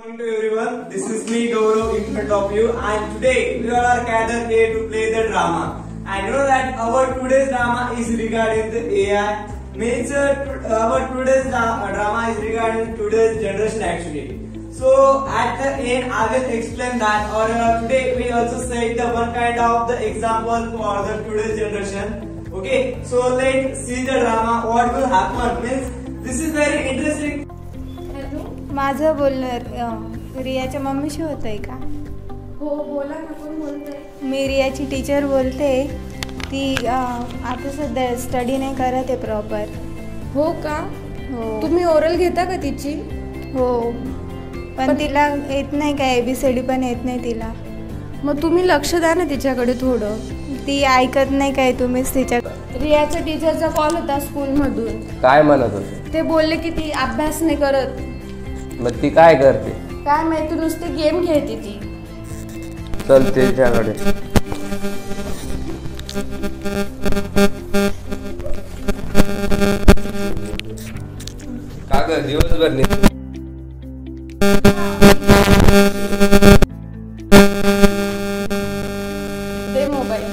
morning to everyone. This is me Gaurav in front of you, and today we all are gathered here to play the drama. I know that our today's drama is regarding the AI. Means our today's drama is regarding today's generation actually. So at the end I will explain that, or today we also say the one kind of the example for the today's generation. Okay, so let's see the drama. What will happen? Means this is very interesting. माझं बोलणं रियाच्या मम्मीशी होतंय का? हो बोला ना. कोण बोलतंय? मी रियाची teacher बोलते. ती आता सध्या स्टडी नाही करत आहे प्रॉपर. हो का? हो. तुम्ही ओरल घेता का तिची? हो, पण तिला येत नाही का, ABCD पण येत नाही तिला. मग तुम्ही लक्ष द्या ना तिच्याकडे थोडं. ती ऐकत नाही काय, तुम्हीच तिच्या. रियाच्या टीचरचा कॉल होता स्कूलमधून. काय म्हणत होते? ते बोलले की ती अभ्यास नाही करत. मग ती काय करते? काय माहिती, नुसती गेम खेळते ती. चल तिच्याकडे. का ग दिवसभर नाही? दे मोबाईल.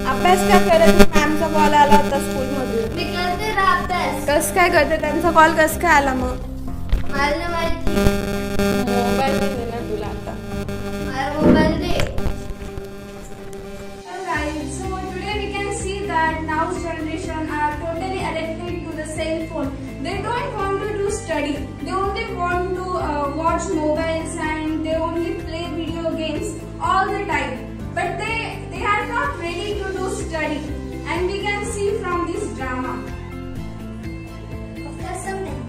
अभ्यास का करत? मॅमचा कॉल आला होता स्कूलमधून. मी करते ना अभ्यास. कस काय करते? त्यांचा कॉल कस काय आला मग? मला माहिती. मोबाईल दे ना तुला आता. मला mobile they. Alright, so today we can see that now's generation are totally addicted to the cell phone. They don't want to do study. They only want to watch mobiles and they only play video games all the time. But they are not ready to do study, and we can see from this drama. After some time.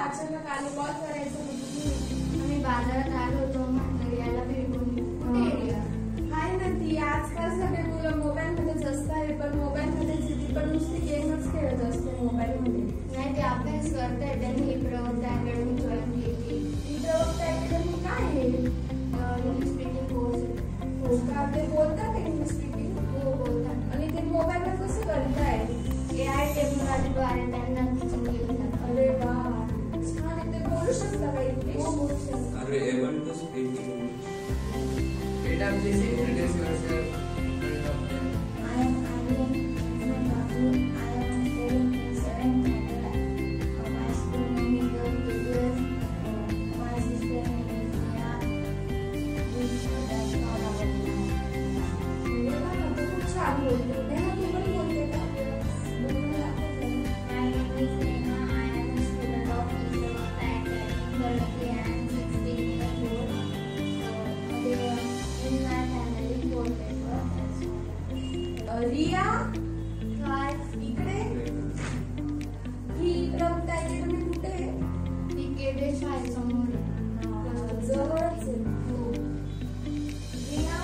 अचानक आले call करायचं आम्ही बाजारात आलो होतो, म्हटलं याला भेटून. काय ना ती आजकाल सगळे मुलं मोबाईल मध्येच असतात, पण मोबाईल मध्येच ती पण नुसती गेमच खेळत असते मोबाईल मध्ये. नाही, ते अभ्यास करताय. त्यांनी प्रवृत्ती अकॅडमी जॉईन केली. ही प्रवृत्ती अकॅडमी काय आहे? English speaking course. हो का? ते बोलतात इंग्लिश स्पीकिंग? हो बोलतात. आणि ते मोबाईलला कसं करताय? AI टेक्नॉलॉजीद्वारे त्यांना टीचिंग केली जाते. अरे वा, छान आहे. ते बोलू शकता का इंग्लिश? हो बोलू शकता. Are you able to speak English? Madam, please introduce yourself. I am Aryan. I am studying in 7th standard. My school name is Gaurav. My sister name is Nia. That's all about me. खूप छान बोलतो. नेहा तू पण बोलते का? बोलून दाखव. My name is Neha. I am a student of Islamabad Academy. Currently, I am 16 years old. In my family, 4 members. Riya Hi. इकडे. ही प्रवृत्ती अकॅडमी कुठे आहे? ती केडे शाळेसमोर आहे. जवळच आहे. रिया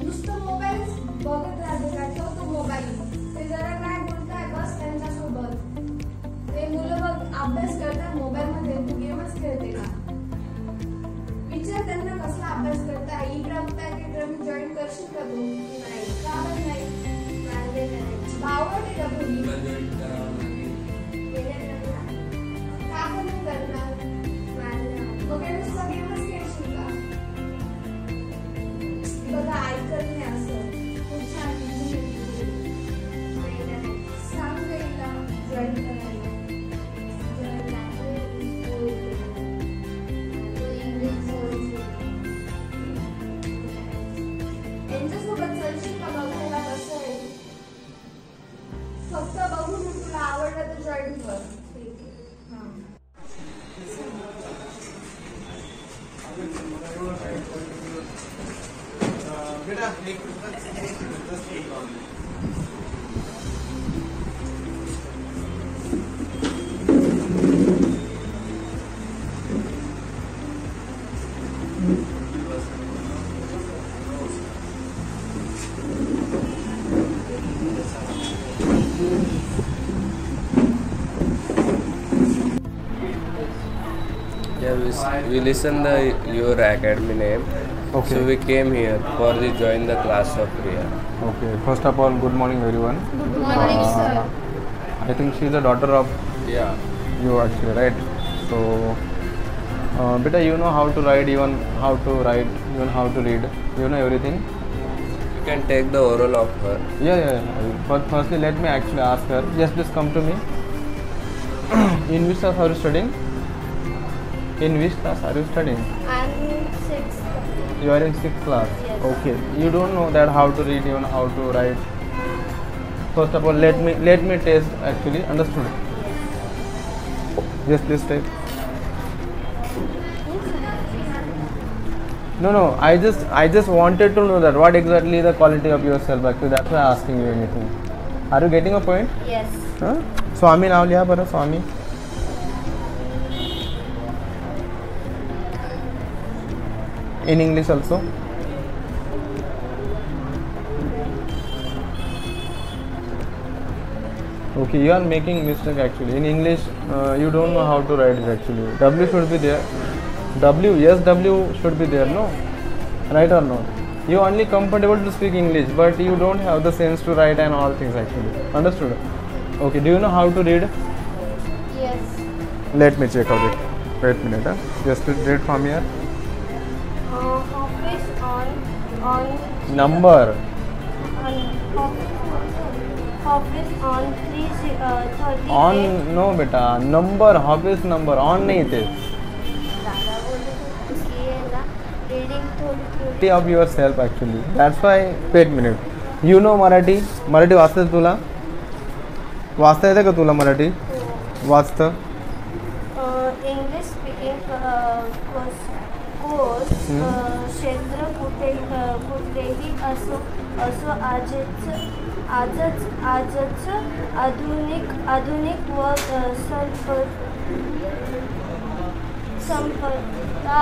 नुसतं मोबाईल बघत राहते का? ठेव तो मोबाईल. ते जरा काय बोलताय बस त्यांच्यासोबत. ते मुलं बघ अभ्यास करतात मोबाईल मध्ये, तू गेमच खेळते का? विचार त्यांना कसला अभ्यास करताय. ही प्रवृत्ती अकॅडमी जॉईन करशील का तू? नाही. का बरं नाही? माझे करायचे. आवडते का तुझी? गेल्या लग्नात का पण नाही करणार? माझं मग काय नुसतं गेमच खेळशील का? बघा ऐकत नाही असं. खूप छान नाही करायचं. सांग गेला जॉईन करायला. यांच्यासोबत चलशील का? बघायला कसं आहे. फक्त बघून तुला आवडलं तर जॉईन कर. बेटा we listened your academy name. Okay. So we came here for the join the class of Priya. Okay. First of all, good morning, everyone. Good morning, sir. I think she is the daughter of Yeah. you actually, right? So, beta, you know how to write, even how to write, even how to read. You know everything. You can take the oral of her. Yeah. But firstly, let me actually ask her. Yes, please come to me. In which class are you studying? In which class are you studying? I'm in 6th. You are in 6th class. Yes. Okay. You don't know that how to read, even how to write. First of all, let me test actually. Understood? Yes, please take. No. I just wanted to know that what exactly the quality of yourself. Actually, that's why I'm asking you anything. Are you getting a point? Yes. Huh? Swami नाव लिहा बरं स्वामी. In English also. Okay, you are making mistake actually. In English, you don't know how to write it actually. W should be there. W should be there, no? Right or not? You only comfortable to speak English, but you don't have the sense to write and all things actually. Understood? Okay, do you know how to read? Yes. Let me check out it. Wait a minute. Huh? Just read from here. Office on Number. office on 3:30. On no beta. Number. Office number. On नहीं थे. दादा बोलते थे कि ये ना reading थोड़ी Quality of yourself actually. That's why. Wait a minute. You know Marathi? Marathi वाचता येतं तुला? वाचता येतं का तुला मराठी? वाचतं? इंग्लिश स्पीकिंग कोर्स क्षेत्र कुठेही असो आजच आधुनिक व संपदा.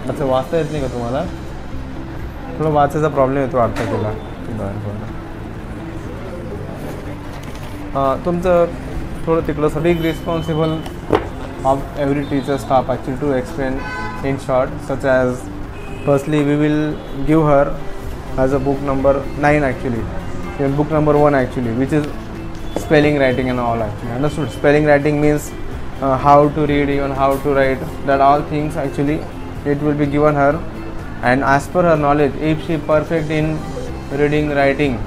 अच्छा वाचता येत नाही का तुम्हाला? थोडं वाचायचा प्रॉब्लेम येतो वाटतं तुला. बरं. तुमचं थोडं तिकडं big responsible of every teacher staff actually to explain in short, such as firstly we will give her as a book number 9 actually, even book number 1 actually, which is spelling, writing and all actually. Understood? Spelling, writing means how to read, even how to write, that all things actually it will be given her, and as per her knowledge, if she perfect in reading, writing,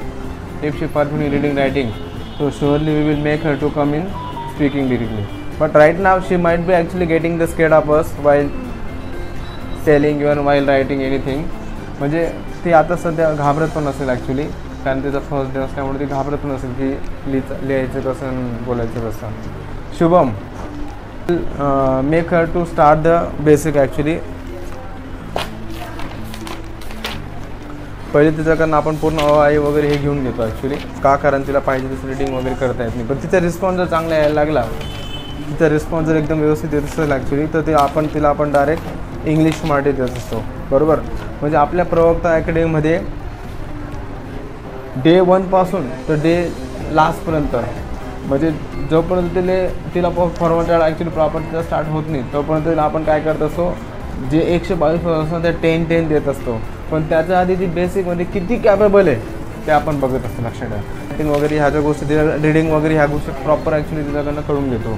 so surely we will make her to come in speaking directly. But right now she might be actually getting the scared of us while telling even while writing anything. म्हणजे ती आता सध्या घाबरत पण नसेल actually, कारण तिचा first day असल्यामुळे ती घाबरत पण नसेल की लिहायचं कसं आणि बोलायचं कसं. Shubham make her to start the basic actually. पहिले तिच्याकडनं आपण पूर्ण आई वगैरे हे घेऊन घेतो ॲक्च्युली. का? कारण तिला पाहिजे तसं रिडिंग वगैरे करता येत नाही. पण तिचा रिस्पॉन्स जर चांगला यायला लागला, तिचा रिस्पॉन्स जर एकदम व्यवस्थित येत असेल ॲक्च्युली, तर ते तिला आपण डायरेक्ट इंग्लिश मराठी देत असतो. बरोबर? म्हणजे आपल्या प्रवक्ता अकॅडमीमध्ये डे 1 पासून तर डे लास्टपर्यंत, म्हणजे जोपर्यंत तिला फॉर्मॅट ॲक्च्युली प्रॉपर तिला स्टार्ट होत नाही तोपर्यंत तिला आपण काय करत असतो, जे 122 असतं ते 10 देत असतो. पण त्याच्या आधी ती बेसिकमध्ये किती कॅपेबल आहे ते आपण बघत असतो. लक्षात ठेवा. रायटिंग वगैरे ह्या ज्या गोष्टी, रिडिंग वगैरे ह्या गोष्टी प्रॉपर ॲक्च्युली तिच्याकडनं करून घेतो.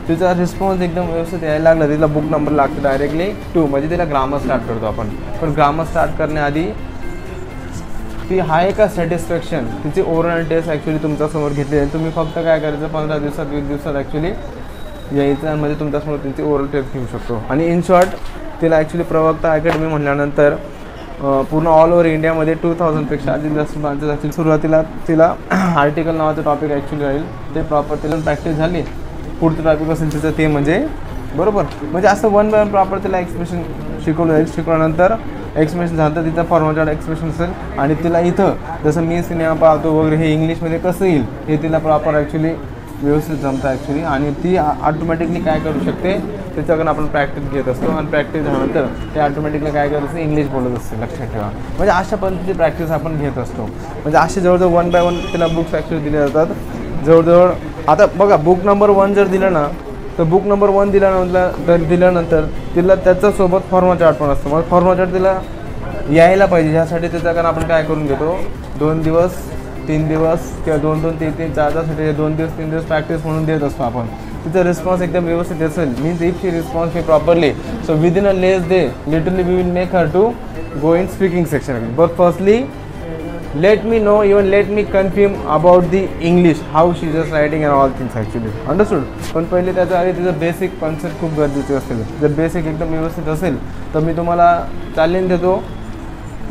तिचा रिस्पॉन्स एकदम व्यवस्थित यायला लागला, तिला बुक नंबर लागतो डायरेक्टली 2, म्हणजे तिला ग्रामर स्टार्ट करतो आपण. पण ग्रामर स्टार्ट करण्याआधी ती आहे का सॅटिस्फॅक्शन, तिची ओरल टेस्ट ॲक्च्युली तुमच्यासमोर घेतली आहे. तुम्ही फक्त काय करायचं, 15 दिवसात 20 दिवसात ॲक्च्युली यायचं आणि म्हणजे तुमच्यासमोर तिची ओरल टेस्ट घेऊ शकतो. आणि इन शॉर्ट तिला ॲक्च्युली प्रवक्ता अकॅडमी म्हटल्यानंतर पूर्ण ऑल ओव्हर इंडियामध्ये 2000पेक्षा अधिक जास्त ब्रांचेस ॲक्च्युली. सुरुवातीला तिला आर्टिकल नावाचं टॉपिक ॲक्च्युली राहील, ते प्रॉपर तिला प्रॅक्टिस झाली. पुढचं टॉपिक असेल तिचं ते म्हणजे बरोबर, म्हणजे असं 1 बाय 1 प्रॉपर तिला एक्सप्रेशन शिकवलं जाईल. शिकवल्यानंतर एक्सप्रेशन झालं तर तिचा फॉर्मॅट एक्सप्रेशन असेल. आणि तिला इथं जसं मी सिनेमा पाहतो वगैरे हे इंग्लिशमध्ये कसं येईल हे तिला प्रॉपर ॲक्च्युली व्यवस्थित जमतं ॲक्च्युली. आणि ती ऑटोमॅटिकली काय करू शकते, त्याच्याकडून आपण प्रॅक्टिस घेत असतो. आणि प्रॅक्टिस झाल्यानंतर ते ऑटोमॅटिकली काय करत असते, इंग्लिश बोलत असते. लक्षात ठेवा. म्हणजे अशा पद्धतीची प्रॅक्टिस आपण घेत असतो. म्हणजे असे जवळजवळ 1 बाय 1 तिला बुक्स ॲक्च्युली दिले जातात. जवळजवळ आता बघा, बुक नंबर 1 जर दिलं ना तर बुक नंबर 1 दिल्यानंतर तिला त्याच्यासोबत फॉर्मा चार्ट पण असतो. मग फॉर्मा चार्ट तिला यायला पाहिजे, यासाठी त्याच्या कारण आपण काय करून घेतो 2 दिवस 3 दिवस किंवा 2-2 3-3 4-4साठी 2 दिवस 3 दिवस प्रॅक्टिस म्हणून देत असतो आपण. तिचा रिस्पॉन्स एकदम व्यवस्थित असेल means if she response me properly so within a less day literally we will make her to go in speaking section. But firstly let me know, even let me confirm about the English, how she just writing and all things actually. Understood? पण पहिले त्याच्या आधी तिचं basic concept खूप गरजेचे असेल. जर basic एकदम व्यवस्थित असेल तर मी तुम्हाला चॅलेंज देतो,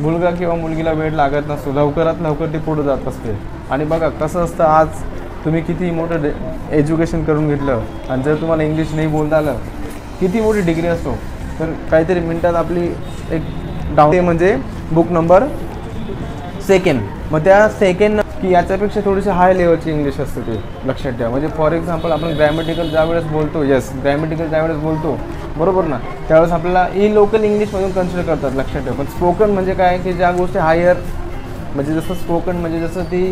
मुलगा किंवा मुलगीला वेळ लागत नसतो, लवकरात लवकर ती पुढे जात असते. आणि बघा कसं असतं, आज तुम्ही किती मोठं एज्युकेशन करून घेतलं आणि जर तुम्हाला इंग्लिश नाही बोलता आलं, किती मोठी डिग्री असतो तर काहीतरी मिनटात आपली एक डाऊन म्हणजे बुक नंबर 2. मग त्या सेकंड की याच्यापेक्षा थोडीशी हाय लेवलची इंग्लिश असते ते लक्षात ठेवा. म्हणजे फॉर एक्झाम्पल आपण ग्रॅमॅटिकल ज्यावेळेस बोलतो, ग्रॅमॅटिकल ज्यावेळेस बोलतो बरोबर ना, त्यावेळेस आपल्याला ई लोकल इंग्लिशमधून कन्सिडर करतात लक्षात ठेवा. पण स्पोकन म्हणजे काय की ज्या गोष्टी हायर म्हणजे जसं स्पोकन म्हणजे जसं ती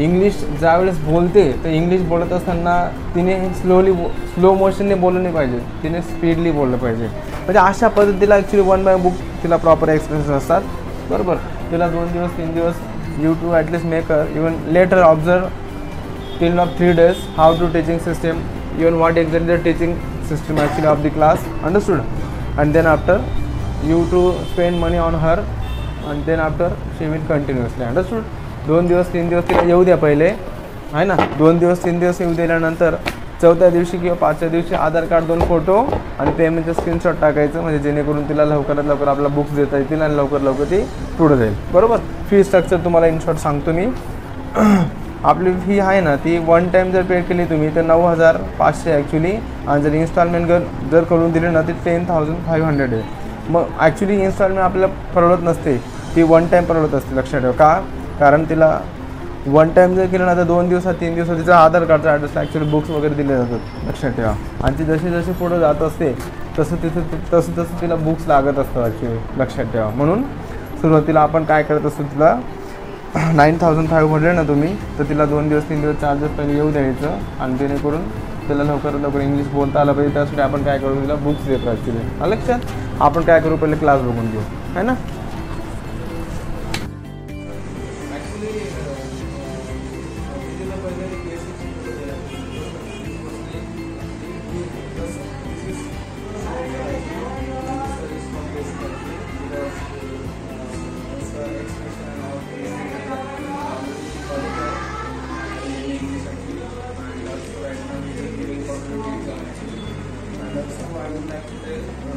इंग्लिश ज्यावेळेस बोलते तर इंग्लिश बोलत असताना तिने स्लो मोशनने बोललं नाही पाहिजे, तिने स्पीडली बोललं पाहिजे. म्हणजे अशा पद्धतीला ॲक्च्युली 1 बाय बुक तिला प्रॉपर एक्सपिरियन्स असतात बरोबर. तिला 2 दिवस 3 दिवस you to at least maker even later observe till not 3 days how to teaching system, even what exactly the teaching system actually of the class. Understood? And then after you to spend money on her and then after she will continuously. Understood? 2 दिवस 3 दिवस तिला येऊ द्या पहिले आहे ना. 2 दिवस 3 दिवस येऊ दिल्यानंतर 4थ्या दिवशी किंवा 5व्या दिवशी आधार कार्ड 2 फोटो आणि पेमेंटचं स्क्रीनशॉट टाकायचं, म्हणजे जेणेकरून तिला लवकरात लवकर आपला बुक्स देता येतील आणि लवकर लवकर ती पुढे जाईल बरोबर. फी स्ट्रक्चर तुम्हाला इन शॉर्ट सांगतो मी. आपली फी आहे ना ती 1 टाईम जर पेड केली तुम्ही तर 9,500 ॲक्च्युली, आणि जर इन्स्टॉलमेंट जर करून दिली ना ती 10,500 आहे. मग ॲक्च्युली इन्स्टॉलमेंट आपल्याला परवडत नसते, ती 1 टाईम परवडत असते लक्षात ठेवा. का? कारण तिला 1 टाईम जर केलं ना तर 2 दिवसात 3 दिवसात तिचा आधार कार्डचा ॲड्रेस ॲक्च्युली बुक्स वगैरे दिले जातात लक्षात ठेवा. आणि ती जशी जशी पुढं जात असते तसं तिला बुक्स लागत असतं ॲक्च्युली लक्षात ठेवा. म्हणून सुरुवातीला आपण काय करत असतो, तिला 9,500 ना तुम्ही तर तिला 2 दिवस 3 दिवस 4 दिवस पहिले येऊ द्यायचं आणि जेणेकरून त्याला लवकरात लवकर इंग्लिश बोलता आलं पाहिजे. त्यासाठी आपण काय करू, तिला बुक्स देतो ॲक्च्युली लक्षात. आपण काय करू पहिले क्लास बघून घेऊ है ना.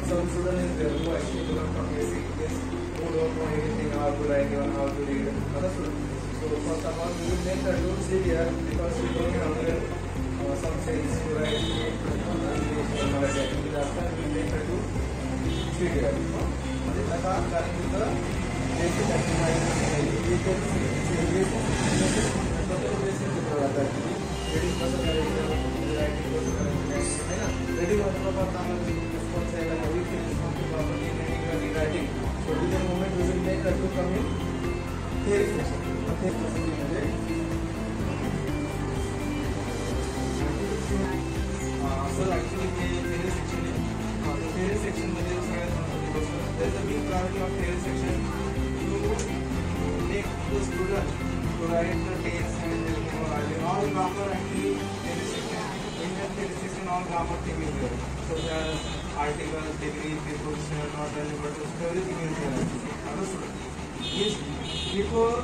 Some student is there who actually learn from basic this, who don't know anything how to write or how to read. Understood? So first of all, we will make the rules here because we don't have some sense to write English or Marathi. After we will make the rules here. Because that is the basic activity. We can see English basic actually. Reading also correct, writing also correct. Reading also proper. Writing. So in the moment we will make that to come in theory section. So actually theory section is the theory section there is a big priority of theory section to make the student to write the text and all grammar actually theory section. In that theory section all grammar thing is there. So there are articles, degree, preposition, not relevant, everything is there. Understood? Yes. Before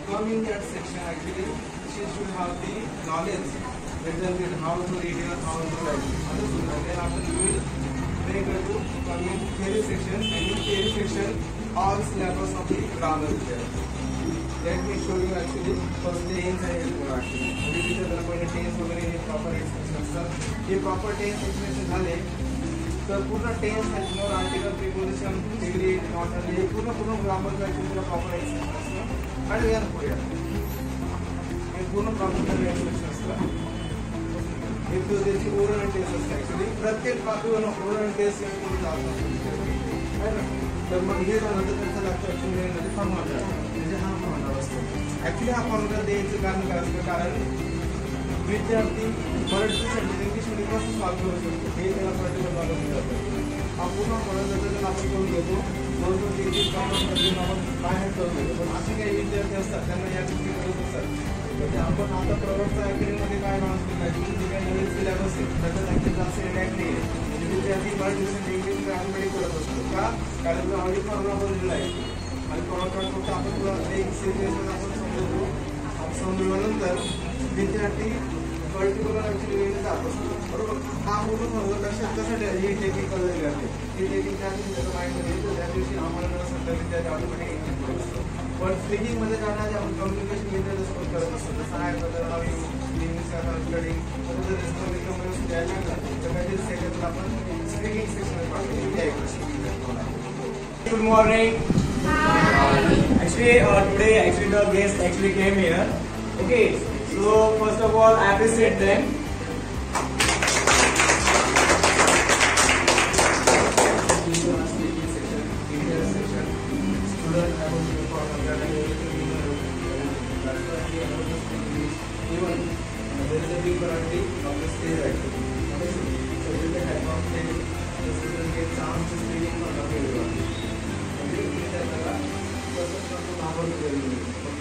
coming that section, actually, she should have the knowledge, exactly how to read or how to write. Understood? And then after you will make her to come in theory section, and in theory section, all syllabus of the grammar is there. Let me show you actually first tense and helpful actually. We will develop tense over in proper expression. If proper tense expression झाले तर पूर्ण tense no article preposition degree not हे पूर्ण grammar तुला proper expression आणि यार पुढे हे पूर्ण प्रॉपर एक्सप्रेशन असतं. हे त्याची ओरल टेस्ट असते ॲक्च्युली प्रत्येक पातळीवर ओरल टेस्ट करून जातो आहे ना. तर मग हे झालं तर त्याचं लागतं ॲक्च्युली म्हणजे फॉर्म्युला म्हणजे हा फॉर्म्युला असतो. ॲक्च्युली हा फॉर्म्युला द्यायचं कारण काय असतं, कारण विद्यार्थी मराठी सेंटेन्स इंग्लिश मध्ये कसं सॉल्व करू शकतो हे त्याला पर्टिक्युलर नॉलेज मिळतं. हा पूर्ण फॉर्म्युला आपण करून घेतो. दोन तीन प्रॉब्लेम आपण बाहेर करून घेतो. पण असे काही विद्यार्थी असतात त्यांना या गोष्टी कळत असतात. म्हणजे आपण आता प्रॉडक्टच्या अकॅडमीमध्ये काय लॉन्च केलं आहे, जे काही नवीन सिलेबस आहे त्याच्यात ॲक्च्युअली जास्त इम्पॅक्ट नाही आहे. म्हणजे विद्यार्थी मराठी सेंटेन्स इंग्लिश ऑलरेडी करत असतो का, कारण तो ऑलरेडी फॉर्म्युला बनलेला आहे आणि प्रॉडक्ट फक्त आपण तुला एक सिरियस आपण समजतो. समजल्यानंतर विद्यार्थी पर्टिक्युलर ॲक्च्युली वेळेला जात असतो. बरोबर. हा पूर्ण फॉर्म्युला लक्षात कशासाठी ही टेक्निकल करते ही टेक्निक त्याच्या माइंडमध्ये येतो. त्या दिवशी आम्हाला नसेल तर विद्यार्थी ऑटोमॅटिक एक्झाम करत असतो. पण स्पीकिंगमध्ये काय जे आपण कम्युनिकेशन विद्यार्थी सपोर्ट करत असतो. जसं आहे स्टडिंग द्यायला लागला तर काही सेकंड आपण स्पीकिंग सेक्शन पाहतो. Good morning. Actually, today the guests actually came here. Okay, so first of all, I appreciate them. There is a big variety of the stage activity. So different type of stage, the student get chance to speak in front of everyone.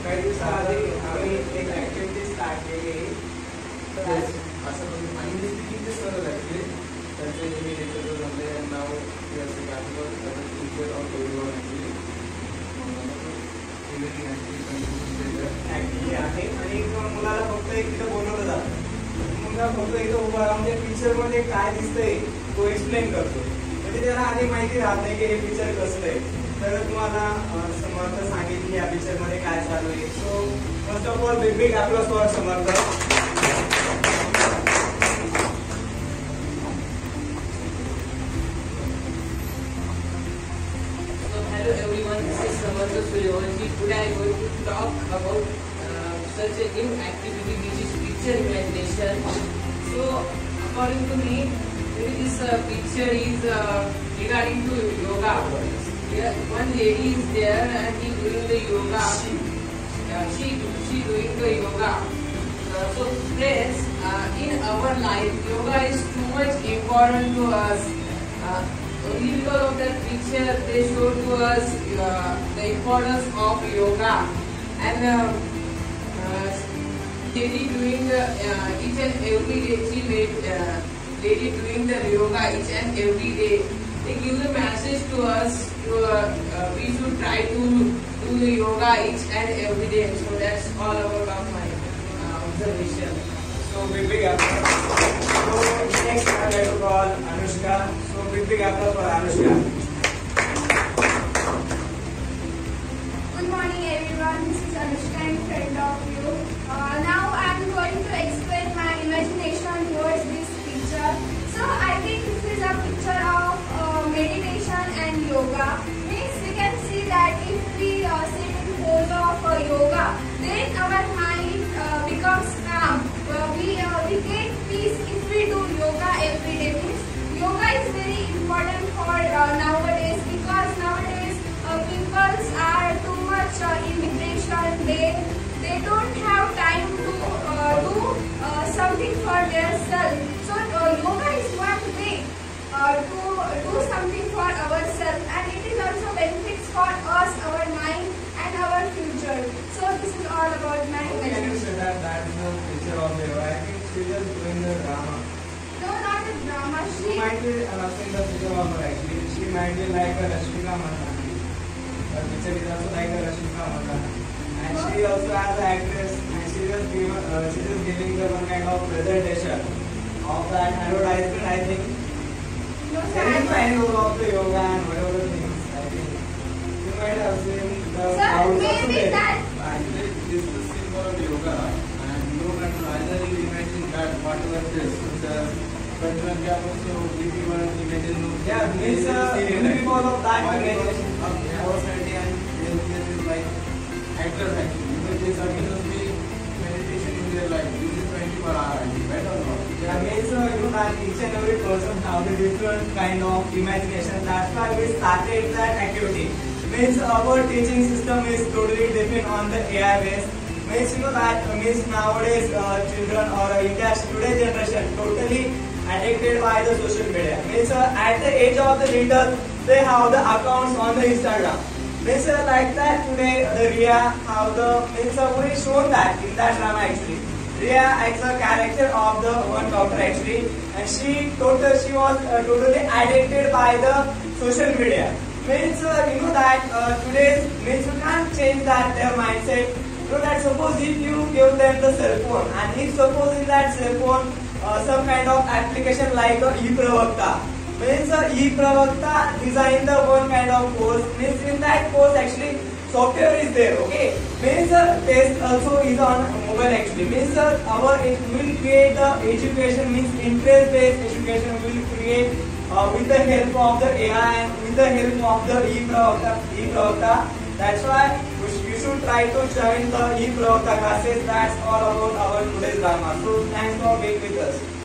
काही दिवसाआधी आम्ही एक activity start केली. असं आणि स्पीकिंगचे सरळ actually त्यांचे मी lecture झाले नाव teacher of everyone activity आहे आणि मुलाला फक्त एक तिथं बोलवलं जातं. मुलगा फक्त इथं उभा राहून त्या पिक्चर मध्ये काय दिसतंय तो एक्सप्लेन करतो. म्हणजे त्याला आधी माहिती राहत नाही की हे पिक्चर कसलं आहे. तर तुम्हाला समर्थ सांगेल की या पिक्चर मध्ये काय चालू आहे. So first of all big applause for Samarth. Hello everyone, this is Samartha Suryavanshi. Today I am going to talk about such a new activity which is picture imagination. So according to me, this picture is regarding to yoga. Here one lady is there and she doing the yoga. She doing the yoga. So friends, in our life, yoga is too much important to us. Only because of that picture, they show to us the importance of yoga. And lady doing each and every day, lady doing the yoga each and every day. They give the message to us to we should try to do the yoga each and every day. So that's all about my observation. So big applause. So next I would like to call Anushka. So big applause for Anushka. Good morning everyone, this is Anushka in front of you. Now I am going to explain my imagination towards this picture. So I think this is a picture of meditation and yoga. Means we can see that if we sit in pose of yoga, then our mind becomes calm. We get peace if we do yoga every day. Means yoga is very important for nowadays, because nowadays people are too much in depression. They don't have time to do something for themselves. So yoga is one way to do something for ourselves, and it is also benefits for us, our mind and our future. So this is all about my Can you imagination. say that is the picture of the yoga? I think she is doing the drama. No, not a drama. She might be seeing the picture of her actually. She might be like a Rashmika Mandanna. Her picture is also like a Rashmika Mandanna. And she also as an actress, and she just giving the one kind of presentation of that advertisement. I think No, sir. there is kind of the yoga and whatever things. I think you might have seen the Sir, crowds also maybe there. that. Actually, this is the symbol of yoga, and you can either imagine that whatever this but when we are also if you want to imagine Yeah, means only because of that imagination. personality and this is like actors actually. They continuously meditation in their life. This is 24-hour, right or not? Yeah, means you know that each and every person have a different kind of imagination. That's why we started that activity. Means our teaching system is totally different on the AI base. Means that means nowadays children or India's today's generation totally addicted by the social media. Means at the age of the little, they have the accounts on the Instagram. Means like that today the Riya have the means we shown that in that drama actually. Riya is a character of the one doctor actually, and she was totally addicted by the social media. Means that today's means you can't change that their mindset. That suppose if you give them the cell phone, and if suppose in that cell phone some kind of application like e-Pravakta, means e-Pravakta design the one kind of course, means in that course actually software is there, okay, means test also is on mobile actually, means it will create the education, means interest based education will create with the help of the AI and with the help of the e-Pravakta. That's why you should try to join the e-Pravakta classes. That's all about our today's drama. So thanks for being with us.